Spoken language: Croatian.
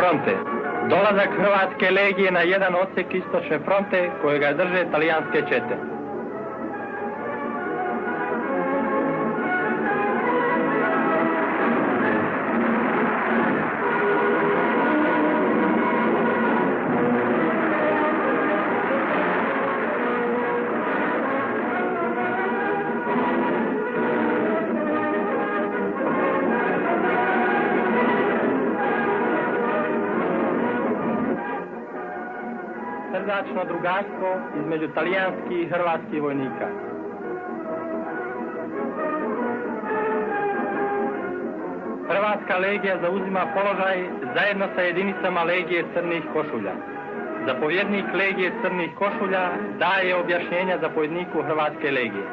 fronte. Dolazak Hrvatske legije na jedan odsek istočne fronte kojega drže talijanske čete. Srdačno drugarstvo između talijanskih i hrvatskih vojnika. Hrvatska legija zauzima položaj zajedno sa jedinicama legije crnih košulja. Zapovjednik legije crnih košulja daje objašnjenja zapovjedniku Hrvatske legije.